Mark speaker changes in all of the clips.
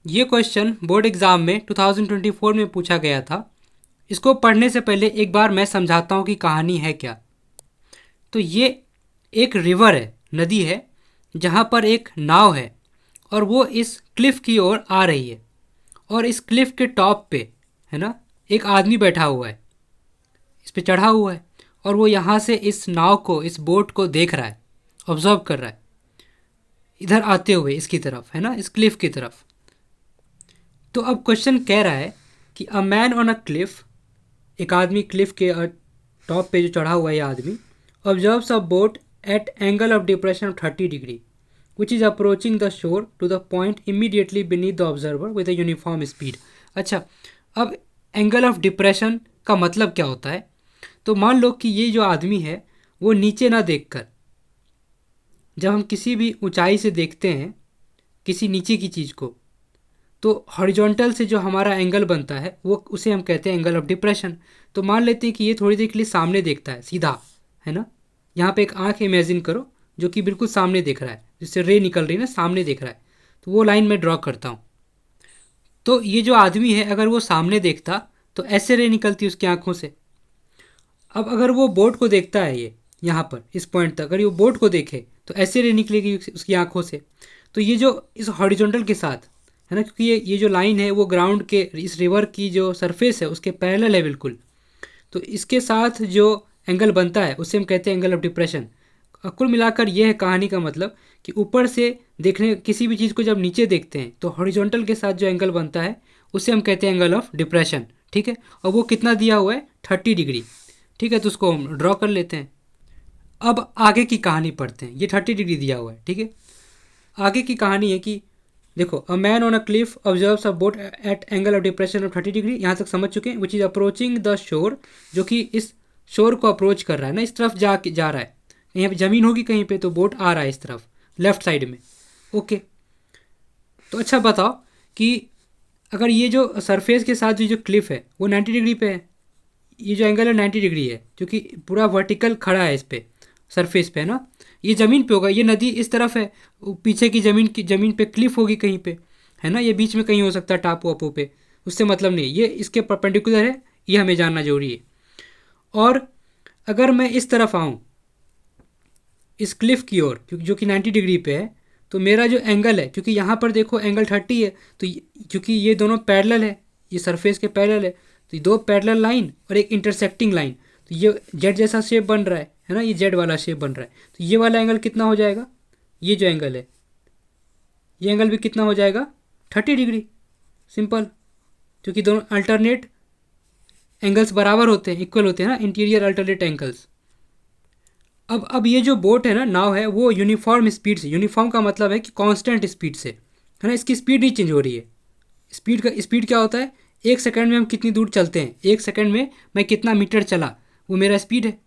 Speaker 1: ये question board exam में 2024 में पूछा गया था। इसको पढ़ने से पहले एक बार मैं समझाता हूँ कि कहानी है क्या। तो ये एक रिवर है, नदी है, जहाँ पर एक नाव है और वो इस क्लिफ की ओर आ रही है। और इस क्लिफ के टॉप पे, है ना, एक आदमी बैठा हुआ है, इस पे चढ़ा हुआ है और वो यहाँ से इस नाव को, इस बोट को देख रहा है, ऑब्जर्व कर रहा है इधर आते हुए इसकी तरफ, है ना, इस क्लिफ की तरफ। तो अब क्वेश्चन कह रहा है कि अ मैन ऑन अ क्लिफ, एक आदमी क्लिफ के टॉप पे जो चढ़ा हुआ है ये आदमी, observes a boat at angle of depression of 30 degree which is approaching the shore to the point immediately beneath the observer with a uniform speed. अच्छा, अब एंगल ऑफ डिप्रेशन का मतलब क्या होता है? तो मान लो कि ये जो आदमी है वो नीचे ना देखकर, जब हम किसी भी ऊंचाई से देखते हैं किसी नीचे की चीज़ को, तो हॉरिजॉन्टल से जो हमारा एंगल बनता है वो, उसे हम कहते हैं एंगल ऑफ डिप्रेशन। तो मान लेते हैं कि ये थोड़ी देर के लिए सामने देखता है सीधा, है ना। यहाँ पे एक आंख इमेजिन करो जो कि बिल्कुल सामने देख रहा है, जिससे रे निकल रही है ना, सामने देख रहा है। तो वो लाइन मैं ड्रॉ करता हूँ। तो ये जो आदमी है अगर वो सामने देखता तो ऐसे रे निकलती उसकी आंखों से। अब अगर वो बोट को देखता है, ये यहाँ पर इस पॉइंट तक अगर ये बोट को देखे तो ऐसे रे निकलेगी उसकी आंखों से। तो ये जो इस हॉरिजॉन्टल के साथ, है ना, क्योंकि ये जो लाइन है वो ग्राउंड के, इस रिवर की जो सरफेस है उसके पैरेलल है बिल्कुल। तो इसके साथ जो एंगल बनता है उसे हम कहते हैं एंगल ऑफ डिप्रेशन। कुल मिलाकर यह है कहानी का मतलब कि ऊपर से देखने किसी भी चीज़ को जब नीचे देखते हैं तो हॉरिजॉन्टल के साथ जो एंगल बनता है उसे हम कहते हैं एंगल ऑफ डिप्रेशन। ठीक है, और वो कितना दिया हुआ है? 30 डिग्री। ठीक है, तो उसको हम ड्रॉ कर लेते हैं। अब आगे की कहानी पढ़ते हैं। ये 30 डिग्री दिया हुआ है, ठीक है। आगे की कहानी है कि देखो, a man on a cliff observes a boat at angle of depression of 30 degree. यहाँ तक समझ चुके हैं। विच इज़ अप्रोचिंग द शोर, जो कि इस शोर को अप्रोच कर रहा है ना, इस तरफ जा रहा है। यहाँ पे ज़मीन होगी कहीं पे तो बोट आ रहा है इस तरफ, लेफ्ट साइड में। ओके, तो अच्छा बताओ कि अगर ये जो सरफेस के साथ जो क्लिफ है वो 90 डिग्री पे है, ये जो एंगल है 90 डिग्री है, क्योंकि पूरा वर्टिकल खड़ा है इस पे, सरफेस पे, है ना। ये ज़मीन पे होगा, ये नदी इस तरफ है, पीछे की ज़मीन पे क्लिफ होगी कहीं पे, है ना। ये बीच में कहीं हो सकता है टापू वापू पे, उससे मतलब नहीं, ये इसके परपेंडिकुलर है, ये हमें जानना जरूरी है। और अगर मैं इस तरफ आऊँ, इस क्लिफ की ओर, क्योंकि जो कि 90 डिग्री पे है, तो मेरा जो एंगल है, क्योंकि यहाँ पर देखो एंगल 30 है, तो क्योंकि ये दोनों पैरेलल है, ये सरफेस के पैरेलल है, तो ये दो पैरेलल लाइन और एक इंटरसेक्टिंग लाइन, तो ये जेड जैसा शेप बन रहा है ना, ये जेड वाला शेप बन रहा है। तो ये वाला एंगल कितना हो जाएगा? ये जो एंगल है, ये एंगल भी कितना हो जाएगा? 30 डिग्री। सिंपल, क्योंकि दोनों अल्टरनेट एंगल्स बराबर होते हैं, इक्वल होते हैं ना, इंटीरियर अल्टरनेट एंगल्स। अब ये जो बोट है ना, नाव है, वो यूनिफॉर्म स्पीड से, यूनिफॉर्म का मतलब है कि कांस्टेंट स्पीड से, है ना, इसकी स्पीड नहीं चेंज हो रही है। स्पीड क्या होता है? एक सेकंड में हम कितनी दूर चलते हैं, एक सेकंड में मैं कितना मीटर चला, वो मेरा स्पीड है।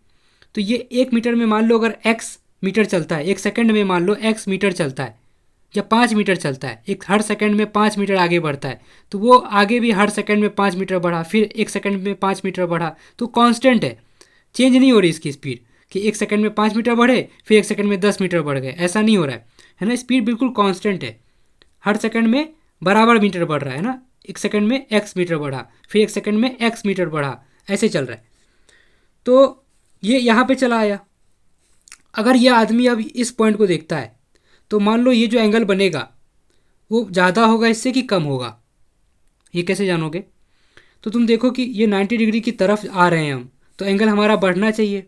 Speaker 1: तो ये 1 मीटर में मान लो अगर एक्स मीटर चलता है, एक सेकंड में मान लो एक्स मीटर चलता है, या 5 मीटर चलता है, एक हर सेकंड में 5 मीटर आगे बढ़ता है, तो वो आगे भी हर सेकंड में 5 मीटर बढ़ा, फिर एक सेकंड में 5 मीटर बढ़ा, तो कांस्टेंट है, चेंज नहीं हो रही इसकी स्पीड कि एक सेकंड में 5 मीटर बढ़े फिर एक सेकंड में 10 मीटर बढ़ गए, ऐसा नहीं हो रहा है ना। स्पीड बिल्कुल कांस्टेंट है, हर सेकंड में बराबर मीटर बढ़ रहा है ना। एक सेकंड में एक्स मीटर बढ़ा, फिर एक सेकंड में एक्स मीटर बढ़ा, ऐसे चल रहा है। तो ये यहाँ पे चला आया। अगर ये आदमी अब इस पॉइंट को देखता है तो मान लो ये जो एंगल बनेगा वो ज़्यादा होगा इससे कि कम होगा, ये कैसे जानोगे? तो तुम देखो कि ये 90 डिग्री की तरफ आ रहे हैं हम, तो एंगल हमारा बढ़ना चाहिए,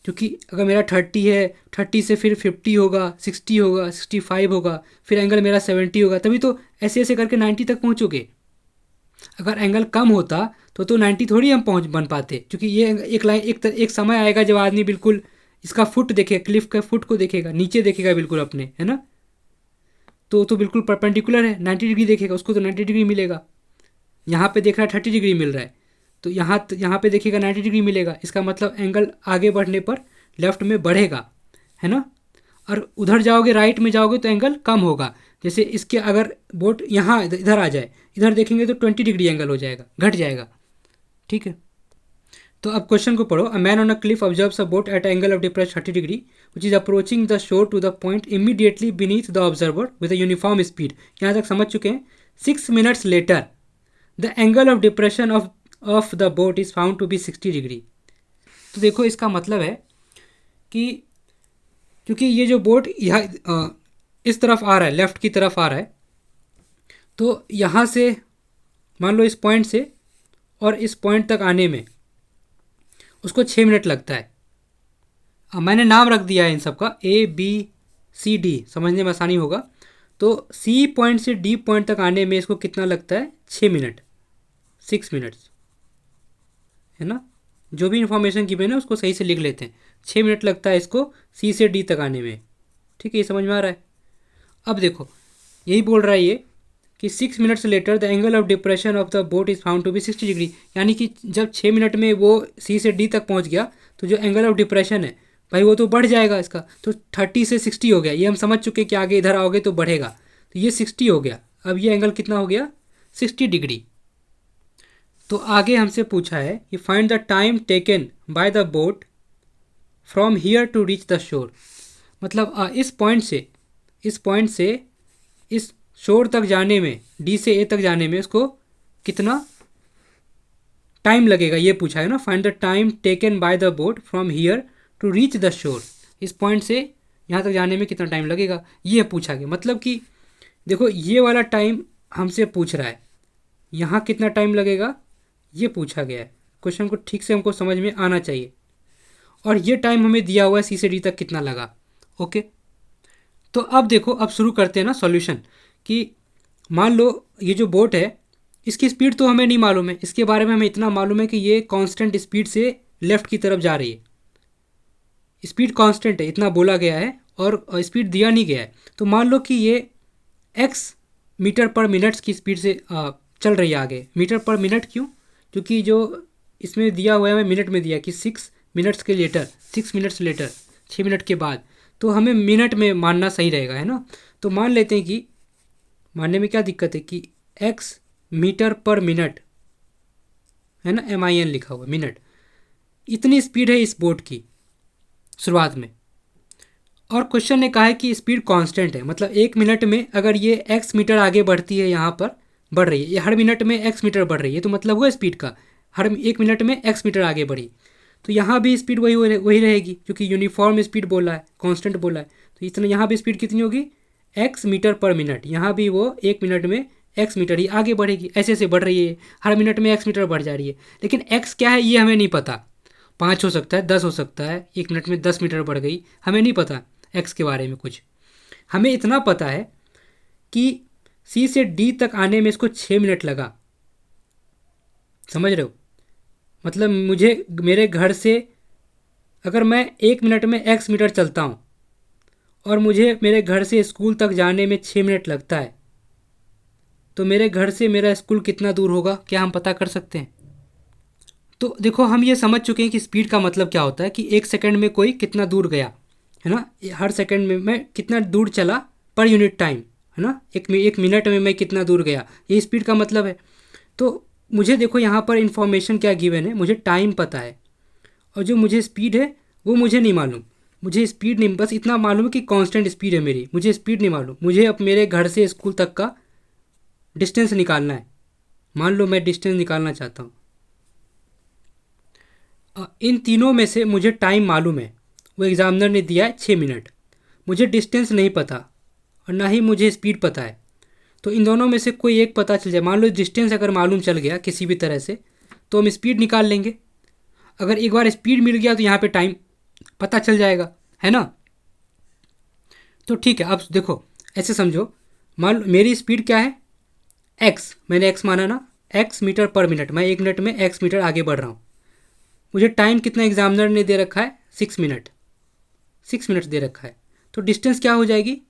Speaker 1: क्योंकि अगर मेरा 30 है, 30 से फिर 50 होगा, 60 होगा, 65 होगा, फिर एंगल मेरा 70 होगा, तभी तो ऐसे ऐसे करके 90 तक पहुँचोगे। अगर एंगल कम होता तो 90 थोड़ी हम पहुँच बन पाते, क्योंकि ये एक लाइन, एक समय आएगा जब आदमी बिल्कुल इसका फुट देखेगा, क्लिफ के फुट को देखेगा, नीचे देखेगा बिल्कुल अपने, है ना। तो बिल्कुल परपेंडिकुलर है, 90 डिग्री देखेगा, उसको तो 90 डिग्री मिलेगा। यहाँ पे देख रहा है 30 डिग्री मिल रहा है, तो यहाँ पे देखिएगा 90 डिग्री मिलेगा, इसका मतलब एंगल आगे बढ़ने पर लेफ्ट में बढ़ेगा, है ना। और उधर जाओगे, राइट में जाओगे तो एंगल कम होगा। जैसे इसके अगर बोट यहाँ इधर आ जाए, इधर देखेंगे तो 20 डिग्री एंगल हो जाएगा, घट जाएगा। ठीक है, तो अब क्वेश्चन को पढ़ो। A man on a cliff observes a boat at angle of depress 30 degree which is approaching the shore to the point immediately beneath the observer with a uniform speed. यहाँ तक समझ चुके हैं। 6 minutes later the angle of depression of the boat is found to be 60 degree. तो देखो इसका मतलब है कि क्योंकि ये जो बोट यहाँ इस तरफ आ रहा है, लेफ़्ट की तरफ आ रहा है, तो यहाँ से मान लो इस पॉइंट से और इस पॉइंट तक आने में उसको 6 मिनट लगता है। मैंने नाम रख दिया है इन सब का, ABCD, समझने में आसानी होगा। तो C पॉइंट से D पॉइंट तक आने में इसको कितना लगता है? 6 मिनट, 6 मिनट्स, है ना। जो भी इंफॉर्मेशन गिवन है उसको सही से लिख लेते हैं। 6 मिनट लगता है इसको C से D तक आने में। ठीक है, ये समझ में आ रहा है। अब देखो यही बोल रहा है ये कि 6 minutes later the angle of depression of the boat is found to be 60 degree, यानी कि जब 6 मिनट में वो C से D तक पहुंच गया तो जो एंगल ऑफ डिप्रेशन है भाई वो तो बढ़ जाएगा इसका, तो 30 से 60 हो गया। ये हम समझ चुके कि आगे इधर आओगे तो बढ़ेगा, तो ये 60 हो गया। अब ये एंगल कितना हो गया? 60 डिग्री। तो आगे हमसे पूछा है कि find the time taken by the boat from here to reach the shore. मतलब इस पॉइंट से इस शोर तक जाने में, D से A तक जाने में उसको कितना टाइम लगेगा ये पूछा है ना। Find the time taken by the boat from here to reach the shore, इस पॉइंट से यहाँ तक जाने में कितना टाइम लगेगा ये पूछा गया। मतलब कि देखो ये वाला टाइम हमसे पूछ रहा है, यहाँ कितना टाइम लगेगा ये पूछा गया है। क्वेश्चन को ठीक से हमको समझ में आना चाहिए। और ये टाइम हमें दिया हुआ है C से D तक कितना लगा। ओके, तो अब देखो, अब शुरू करते हैं ना सॉल्यूशन। कि मान लो ये जो बोट है इसकी स्पीड तो हमें नहीं मालूम है, इसके बारे में हमें इतना मालूम है कि ये कांस्टेंट स्पीड से लेफ़्ट की तरफ जा रही है। स्पीड कांस्टेंट है इतना बोला गया है और स्पीड दिया नहीं गया है। तो मान लो कि ये x मीटर पर मिनट्स की स्पीड से चल रही है आगे। मीटर पर मिनट क्यों? क्योंकि जो इसमें दिया हुआ है हमें मिनट में दिया कि 6 मिनट्स के लेटर, 6 मिनट्स लेटर, 6 मिनट के बाद, तो हमें मिनट में मानना सही रहेगा, है ना। तो मान लेते हैं कि मानने में क्या दिक्कत है कि x मीटर पर मिनट, है ना, MIN लिखा हुआ मिनट, इतनी स्पीड है इस बोट की शुरुआत में। और क्वेश्चन ने कहा है कि स्पीड कांस्टेंट है, मतलब 1 मिनट में अगर ये x मीटर आगे बढ़ती है, यहाँ पर बढ़ रही है, ये हर मिनट में x मीटर बढ़ रही है, तो मतलब हुआ स्पीड का हर 1 मिनट में x मीटर आगे बढ़ी। तो यहाँ भी स्पीड वही रहेगी क्योंकि यूनिफॉर्म स्पीड बोला है, कांस्टेंट बोला है। तो इतना यहाँ भी स्पीड कितनी होगी? x metre per minute. यहाँ भी वो 1 मिनट में x मीटर ही आगे बढ़ेगी, ऐसे ऐसे बढ़ रही है, हर मिनट में x मीटर बढ़ जा रही है। लेकिन x क्या है ये हमें नहीं पता, 5 हो सकता है, 10 हो सकता है, 1 मिनट में 10 मीटर बढ़ गई, हमें नहीं पता x के बारे में कुछ। हमें इतना पता है कि C से D तक आने में इसको 6 मिनट लगा। समझ रहे हो? मतलब मुझे मेरे घर से अगर मैं 1 मिनट में x मीटर चलता हूँ और मुझे मेरे घर से स्कूल तक जाने में 6 मिनट लगता है, तो मेरे घर से मेरा स्कूल कितना दूर होगा, क्या हम पता कर सकते हैं? तो देखो हम ये समझ चुके हैं कि स्पीड का मतलब क्या होता है कि 1 सेकंड में कोई कितना दूर गया, है ना। हर सेकंड में मैं कितना दूर चला पर यूनिट टाइम, है ना। एक मिनट में मैं कितना दूर गया, ये स्पीड का मतलब है। तो मुझे देखो यहाँ पर इंफॉर्मेशन क्या गिवन है, मुझे टाइम पता है और जो मुझे स्पीड है वो मुझे नहीं मालूम। मुझे स्पीड नहीं, बस इतना मालूम है कि कांस्टेंट स्पीड है मेरी, मुझे स्पीड नहीं मालूम। मुझे अब मेरे घर से स्कूल तक का डिस्टेंस निकालना है। मान लो मैं डिस्टेंस निकालना चाहता हूँ। इन तीनों में से मुझे टाइम मालूम है, वो एग्जामिनर ने दिया है 6 मिनट। मुझे डिस्टेंस नहीं पता और ना ही मुझे स्पीड पता है। तो इन दोनों में से कोई एक पता चल जाए, मान लो डिस्टेंस अगर मालूम चल गया किसी भी तरह से, तो हम स्पीड निकाल लेंगे। अगर एक बार स्पीड मिल गया तो यहाँ पे टाइम पता चल जाएगा, है ना। तो ठीक है, अब देखो ऐसे समझो, मान लो मेरी स्पीड क्या है, x, मैंने x माना ना, x मीटर पर मिनट, मैं 1 मिनट में x मीटर आगे बढ़ रहा हूँ। मुझे टाइम कितना एग्जामिनर ने दे रखा है, 6 मिनट, 6 मिनट दे रखा है। तो डिस्टेंस क्या हो जाएगी,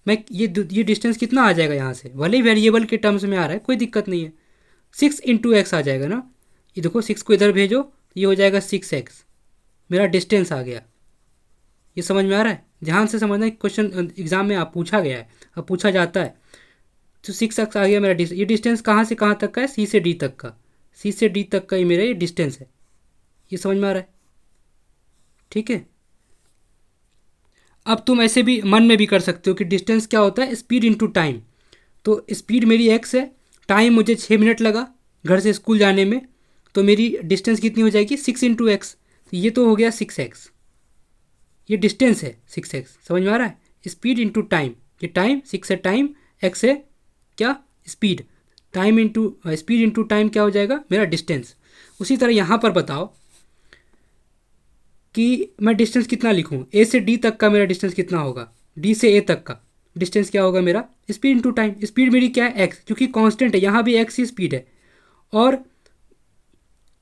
Speaker 1: मैं ये डिस्टेंस कितना आ जाएगा यहाँ से, भले ही वेरिएबल के टर्म्स में आ रहा है कोई दिक्कत नहीं है, 6 × x आ जाएगा ना। ये देखो 6 को इधर भेजो, ये हो जाएगा 6x, मेरा डिस्टेंस आ गया। ये समझ में आ रहा है? ध्यान से समझना, क्वेश्चन एग्जाम में आप पूछा गया है, अब पूछा जाता है। तो 6x आ गया मेरा डिस्टेंस। ये डिस्टेंस कहाँ से कहाँ तक का है, C से D तक का, C से D तक का ही मेरा ये डिस्टेंस है। ये समझ में आ रहा है? ठीक है। अब तुम ऐसे भी मन में भी कर सकते हो कि डिस्टेंस क्या होता है, स्पीड इनटू टाइम। तो स्पीड मेरी x है, टाइम मुझे 6 मिनट लगा घर से स्कूल जाने में, तो मेरी डिस्टेंस कितनी हो जाएगी 6 × x। तो ये तो हो गया 6x, ये डिस्टेंस है 6x। समझ में आ रहा है? स्पीड इंटू टाइम, ये टाइम 6 है टाइम, x है क्या speed, time into speed into time क्या हो जाएगा मेरा डिस्टेंस। उसी तरह यहाँ पर बताओ कि मैं डिस्टेंस कितना लिखूँ, ए से डी तक का मेरा डिस्टेंस कितना होगा, डी से ए तक का डिस्टेंस क्या होगा मेरा, स्पीड इंटू टाइम। स्पीड मेरी क्या है x, क्योंकि कांस्टेंट है, यहाँ भी x ही स्पीड है, और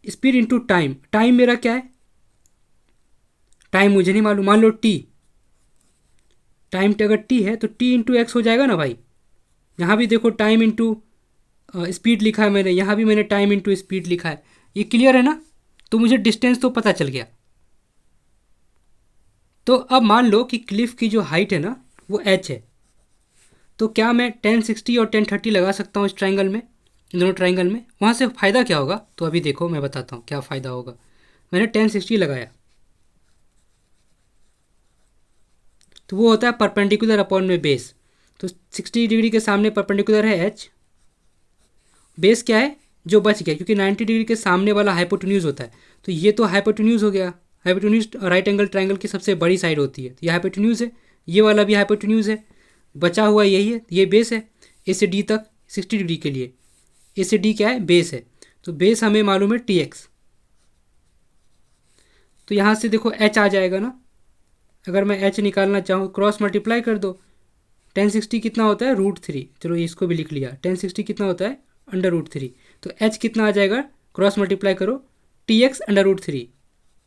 Speaker 1: स्पीड इंटू टाइम, टाइम मेरा क्या है, टाइम मुझे नहीं मालूम, मान लो t, टाइम अगर t है तो t इंटू एक्स हो जाएगा ना भाई। यहाँ भी देखो टाइम इंटू स्पीड लिखा है मैंने, यहाँ भी मैंने टाइम इंटू स्पीड लिखा है। ये क्लियर है ना? तो मुझे डिस्टेंस तो पता चल गया। तो अब मान लो कि क्लिफ की जो हाइट है ना वो h है, तो क्या मैं 1060 और 1030 लगा सकता हूँ इस ट्रायंगल में, इन दोनों ट्रायंगल में? वहाँ से फ़ायदा क्या होगा, तो अभी देखो मैं बताता हूँ क्या फ़ायदा होगा। मैंने 1060 लगाया तो वो होता है परपेंडिकुलर अपॉन में बेस, तो 60 डिग्री के सामने परपेंडिकुलर है h, बेस क्या है जो बच गया, क्योंकि 90 डिग्री के सामने वाला हाइपोटेन्यूज होता है, तो ये तो हाइपोटेन्यूज हो गया। हाइपोटेन्यूज राइट एंगल ट्रायंगल की सबसे बड़ी साइड होती है, तो ये हाइपोटेन्यूज है, ये वाला भी हाइपोटेन्यूज है, बचा हुआ यही है, ये बेस है ए से डी तक 60 डिग्री के लिए। ए से डी क्या है, बेस है, तो बेस हमें मालूम है TX। तो यहाँ से देखो h आ जाएगा ना, अगर मैं h निकालना चाहूँ क्रॉस मल्टीप्लाई कर दो, 1060 कितना होता है √3, चलो इसको भी लिख लिया, 1060 कितना होता है √3, तो h कितना आ जाएगा, क्रॉस मल्टीप्लाई करो, TX √3,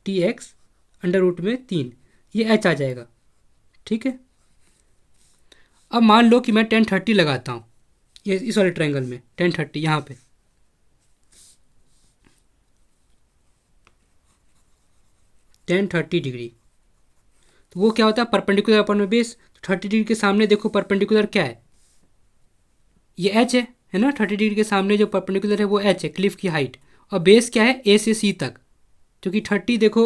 Speaker 1: TX √3, ये h आ जाएगा। ठीक है, अब मान लो कि मैं 1030 लगाता हूँ ये इस वाले ट्रायंगल में, 1030 यहाँ पे, डिग्री, तो वो क्या होता है परपेंडिकुलर अपॉन में बेस। 30 डिग्री के सामने देखो परपेंडिकुलर क्या है, ये h है ना, 30 डिग्री के सामने जो परपेंडिकुलर है वो h है, क्लिफ की हाइट, और बेस क्या है a से c तक, क्योंकि 30 देखो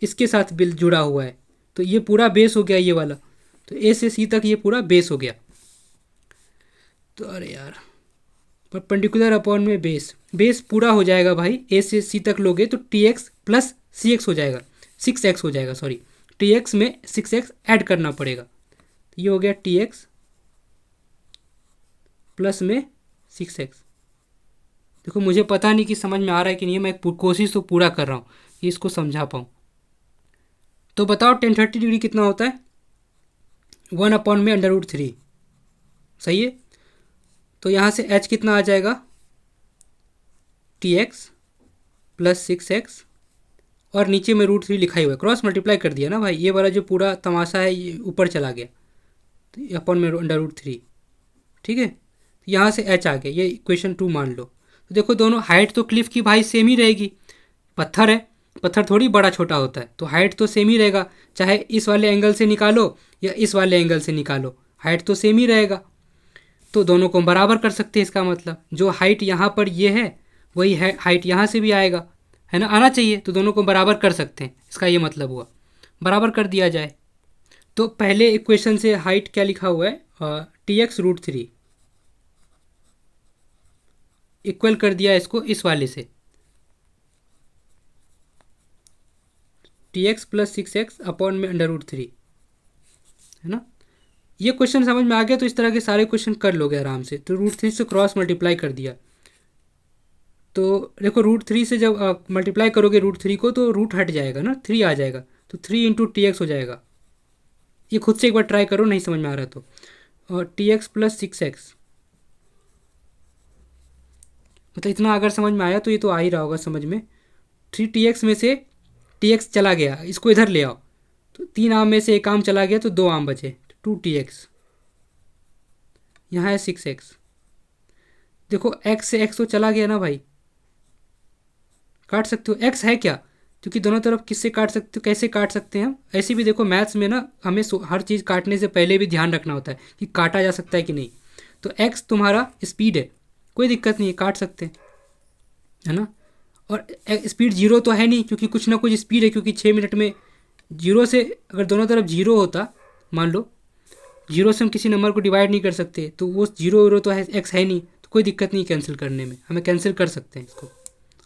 Speaker 1: इसके साथ बिल जुड़ा हुआ है, तो ये पूरा बेस हो गया ये वाला, तो a से c तक ये पूरा बेस हो गया। तो अरे यार, परपेंडिकुलर अपॉन में बेस, बेस पूरा हो जाएगा भाई, a से c तक लोगे तो TX प्लस CX हो जाएगा, 6x हो जाएगा, सॉरी TX में 6x ऐड करना पड़ेगा, तो ये हो गया TX प्लस में 6x। देखो मुझे पता नहीं कि समझ में आ रहा है कि नहीं, मैं कोशिश तो पूरा कर रहा हूँ कि इसको समझा पाऊँ। तो बताओ 1030 डिग्री कितना होता है, 1 में √3, सही है। तो यहाँ से h कितना आ जाएगा, TX प्लस 6x, और नीचे में √3 लिखा ही हुआ है, क्रॉस मल्टीप्लाई कर दिया ना भाई, ये वाला जो पूरा तमाशा है ये ऊपर चला गया, तो अपॉन में √3, ठीक है। तो यहाँ से h आ गया, ये इक्वेशन 2 मान लो। तो देखो दोनों हाइट तो क्लिफ की भाई सेम ही रहेगी, पत्थर है, पत्थर थोड़ी बड़ा छोटा होता है, तो हाइट तो सेम ही रहेगा, चाहे इस वाले एंगल से निकालो या इस वाले एंगल से निकालो, हाइट तो सेम ही रहेगा। तो दोनों को हम बराबर कर सकते हैं, इसका मतलब जो हाइट यहाँ पर ये है वही है हाइट यहाँ से भी आएगा, है ना, आना चाहिए, तो दोनों को बराबर कर सकते हैं, इसका ये मतलब हुआ, बराबर कर दिया जाए। तो पहले इक्वेशन से हाइट क्या लिखा हुआ है, TX √3 इक्वल कर दिया इसको इस वाले से, TX प्लस 6x अपॉन में √3, है ना। ये क्वेश्चन समझ में आ गया, तो इस तरह के सारे क्वेश्चन कर लोगे आराम से। तो √3 से क्रॉस मल्टीप्लाई कर दिया, तो देखो √3 से जब मल्टीप्लाई करोगे √3 को तो रूट हट जाएगा ना, 3 आ जाएगा, तो 3 इंटू TX हो जाएगा। ये खुद से एक बार ट्राई करो, नहीं समझ में आ रहा तो, और TX प्लस 6x, मतलब इतना अगर समझ में आया तो ये तो आ ही रहा होगा समझ में। 3TX में से TX चला गया, इसको इधर ले आओ, तो 3 आम में से एक आम चला गया तो 2 आम बचे, 2TX, यहाँ है 6x, देखो x से x तो चला गया ना भाई, काट सकते हो, x है क्या, क्योंकि दोनों तरफ किससे काट सकते हो, कैसे काट सकते हैं हम, ऐसे भी देखो मैथ्स में ना हमें हर चीज़ काटने से पहले भी ध्यान रखना होता है कि काटा जा सकता है कि नहीं। तो x तुम्हारा स्पीड है, कोई दिक्कत नहीं है, काट सकते हैं, है ना। और स्पीड 0 तो है नहीं, क्योंकि कुछ ना कुछ स्पीड है, क्योंकि 6 मिनट में 0 से अगर दोनों तरफ 0 होता मान लो, जीरो से हम किसी नंबर को डिवाइड नहीं कर सकते, तो वो जीरो वीरो तो है, एक्स है नहीं, तो कोई दिक्कत नहीं कैंसिल करने में, हमें कैंसिल कर सकते हैं इसको,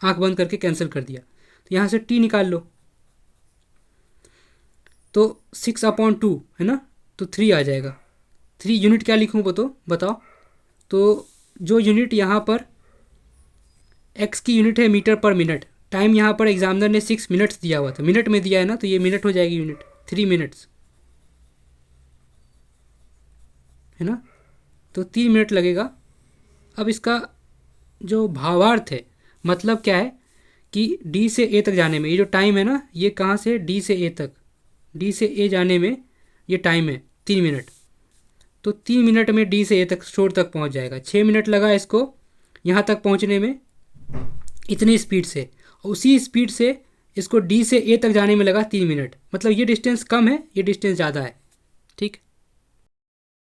Speaker 1: आंख बंद करके कैंसिल कर दिया। तो यहाँ से टी निकाल लो, तो 6/2 है ना, तो 3 आ जाएगा। 3 यूनिट क्या लिखूँ बताओ। तो जो यूनिट यहाँ पर एक्स की यूनिट है मीटर पर मिनट, टाइम यहाँ पर एग्जामिनर ने 6 मिनट्स दिया हुआ था, मिनट में दिया है ना, तो ये मिनट हो जाएगी यूनिट, 3 मिनट्स है ना, तो 3 मिनट लगेगा। अब इसका जो भावार्थ है, मतलब क्या है कि डी से ए तक जाने में ये जो टाइम है ना, ये कहाँ से डी से ए तक, डी से ए जाने में ये टाइम है 3 मिनट, तो 3 मिनट में डी से ए तक स्टोर तक पहुँच जाएगा। 6 मिनट लगा इसको यहाँ तक पहुँचने में इतनी स्पीड से, और उसी स्पीड से इसको डी से ए तक जाने में लगा 3 मिनट, मतलब ये डिस्टेंस कम है, ये डिस्टेंस ज़्यादा है। ठीक,